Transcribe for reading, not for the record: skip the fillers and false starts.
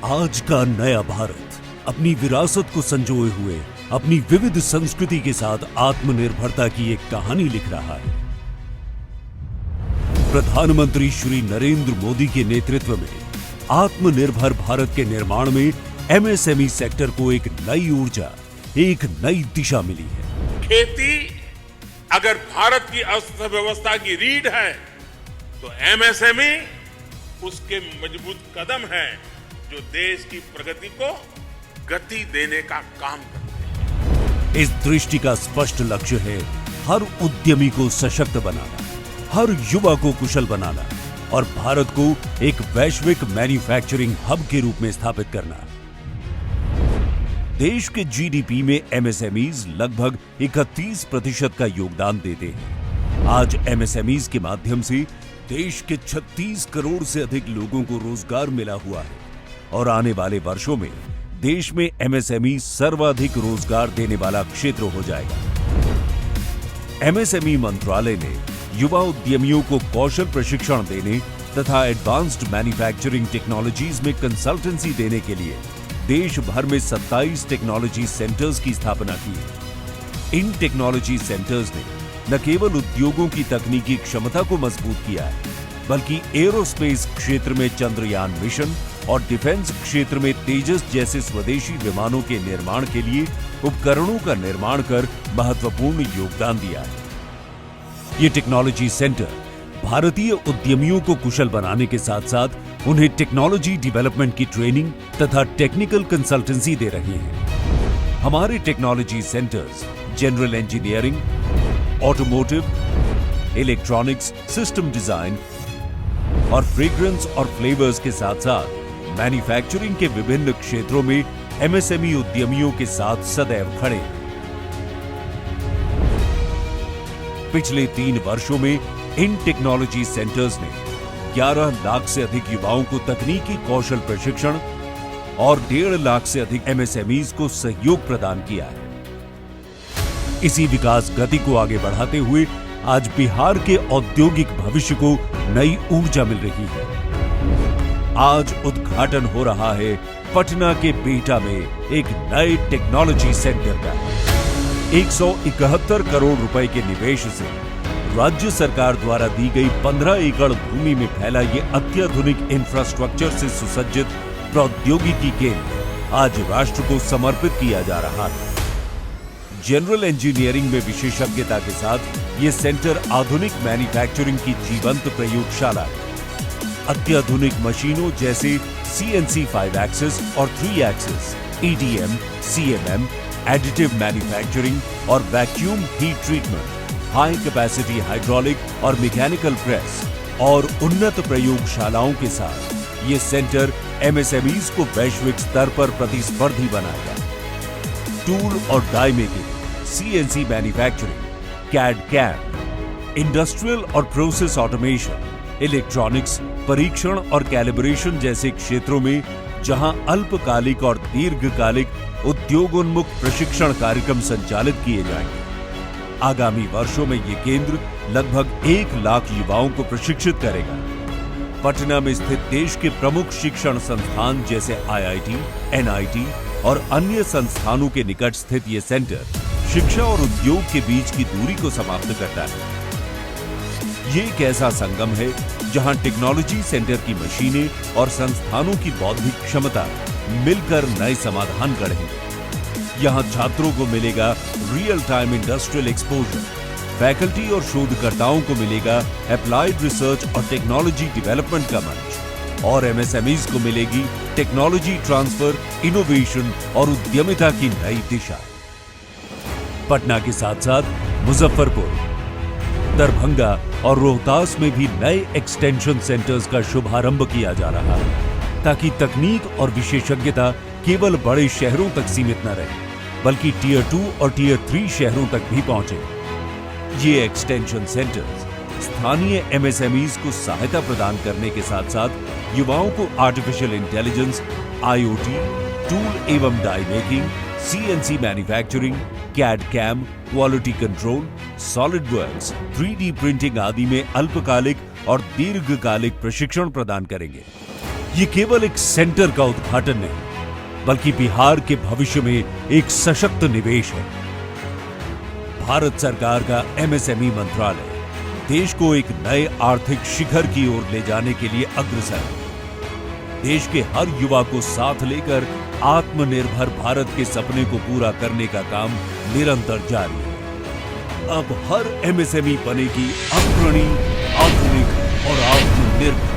आज का नया भारत अपनी विरासत को संजोए हुए अपनी विविध संस्कृति के साथ आत्मनिर्भरता की एक कहानी लिख रहा है। प्रधानमंत्री श्री नरेंद्र मोदी के नेतृत्व में आत्मनिर्भर भारत के निर्माण में एमएसएमई सेक्टर को एक नई ऊर्जा, एक नई दिशा मिली है। खेती अगर भारत की अर्थव्यवस्था की रीढ़ है तो एमएसएमई उसके मजबूत कदम है जो देश की प्रगति को गति देने का काम करते हैं। इस दृष्टि का स्पष्ट लक्ष्य है हर उद्यमी को सशक्त बनाना, हर युवा को कुशल बनाना और भारत को एक वैश्विक मैन्युफैक्चरिंग हब के रूप में स्थापित करना। देश के जीडीपी में एमएसएमईज लगभग 31% का योगदान देते हैं। आज एमएसएमईज के माध्यम से देश के 36 करोड़ से अधिक लोगों को रोजगार मिला हुआ है और आने वाले वर्षों में देश में एमएसएमई सर्वाधिक रोजगार देने वाला क्षेत्र हो जाएगा। एमएसएमई मंत्रालय ने युवा उद्यमियों को कौशल प्रशिक्षण देने तथा एडवांस्ड मैन्युफैक्चरिंग टेक्नोलॉजीज में कंसल्टेंसी देने के लिए देश भर में 27 टेक्नोलॉजी सेंटर्स की स्थापना की है। इन टेक्नोलॉजी सेंटर्स ने न केवल उद्योगों की तकनीकी क्षमता को मजबूत किया है, बल्कि एरोस्पेस क्षेत्र में चंद्रयान मिशन और डिफेंस क्षेत्र में तेजस जैसे स्वदेशी विमानों के निर्माण के लिए उपकरणों का निर्माण कर महत्वपूर्ण योगदान दिया है। ये टेक्नोलॉजी सेंटर भारतीय उद्यमियों को कुशल बनाने के साथ साथ उन्हें टेक्नोलॉजी डेवलपमेंट की ट्रेनिंग तथा टेक्निकल कंसल्टेंसी दे रहे हैं। हमारे technology centres general engineering, automotive, electronics, system design और फ्रेग्रेंस और फ्लेवर्स के साथ साथ मैन्युफैक्चरिंग के विभिन्न क्षेत्रों में एमएसएमई उद्यमियों के साथ सदैव खड़े हैं। पिछले 3 वर्षों में इन टेक्नोलॉजी सेंटर्स ने 11 लाख से अधिक युवाओं को तकनीकी कौशल प्रशिक्षण और 1.5 लाख से अधिक एमएसएमईज को सहयोग प्रदान किया है। इसी विकास गति को आगे बढ़ाते हुए आज बिहार के औद्योगिक भविष्य को नई ऊर्जा मिल रही है। आज उद्घाटन हो रहा है पटना के बिहटा में एक नए टेक्नोलॉजी सेंटर का। 171 करोड़ रुपए के निवेश से राज्य सरकार द्वारा दी गई 15 एकड़ भूमि में फैला ये अत्याधुनिक इंफ्रास्ट्रक्चर से सुसज्जित प्रौद्योगिकी केंद्र आज राष्ट्र को समर्पित किया जा रहा है। जनरल इंजीनियरिंग में विशेषज्ञता के साथ ये सेंटर आधुनिक मैन्युफैक्चरिंग की जीवंत प्रयोगशाला है। अत्याधुनिक मशीनों जैसे CNC 5 एक्सिस और 3 axis, EDM, CMM, additive manufacturing और vacuum heat treatment, high capacity hydraulic और मैकेनिकल प्रेस और उन्नत प्रयोगशालाओं के साथ ये सेंटर एमएसएमईज को वैश्विक स्तर पर प्रतिस्पर्धी बनाएगा। टूल और die making, CNC manufacturing, CAD/CAM, industrial और प्रोसेस ऑटोमेशन, इलेक्ट्रॉनिक्स, परीक्षण और कैलिब्रेशन जैसे क्षेत्रों में जहां अल्पकालिक और दीर्घकालिक उद्योगोन्मुख प्रशिक्षण कार्यक्रम संचालित किए जाएंगे। आगामी वर्षों में ये केंद्र लगभग 1 लाख युवाओं को प्रशिक्षित करेगा। पटना में स्थित देश के प्रमुख शिक्षण संस्थान जैसे IIT, NIT और अन्य संस्थानों के निकट स्थित ये सेंटर शिक्षा और उद्योग के बीच की दूरी को समाप्त करता है। ये एक ऐसा संगम है जहां टेक्नोलॉजी सेंटर की मशीनें और संस्थानों की बौद्धिक क्षमता मिलकर नए समाधान गढ़ेंगे। यहां छात्रों को मिलेगा real time industrial exposure, faculty और शोधकर्ताओं को मिलेगा अप्लाइड रिसर्च और टेक्नोलॉजी डेवलपमेंट का मंच और एमएसएमईज को मिलेगी टेक्नोलॉजी ट्रांसफर, इनोवेशन और उद्यमिता की नई दिशा। पटना के साथ साथ मुजफ्फरपुर, दरभंगा और रोहतास में भी नए एक्सटेंशन सेंटर्स का शुभारंभ किया जा रहा है ताकि तकनीक और विशेषज्ञता केवल बड़े शहरों तक सीमित न रहे, बल्कि टियर 2 और टियर 3 शहरों तक भी पहुंचे। ये एक्सटेंशन सेंटर्स स्थानीय एमएसएमईज को सहायता प्रदान करने के साथ साथ युवाओं को आर्टिफिशियल इंटेलिजेंस, IoT, टूल एवं die making, CNC manufacturing, CAD/CAM, quality control, SolidWorks, 3D printing आदि में अल्पकालिक और दीर्घकालिक प्रशिक्षण प्रदान करेंगे। ये केवल एक सेंटर का उद्घाटन नहीं, बल्कि बिहार के भविष्य में एक सशक्त निवेश है। भारत सरकार का एमएसएमई मंत्रालय देश को एक नए आर्थिक शिखर की ओर ले जाने के लिए अग्रसर है। देश के हर युवा को साथ लेकर आत्मनिर्भर भारत के सपने को पूरा करने का काम निरंतर जारी है। अब हर एमएसएमई बनेगी अग्रणी, आधुनिक और आत्मनिर्भर।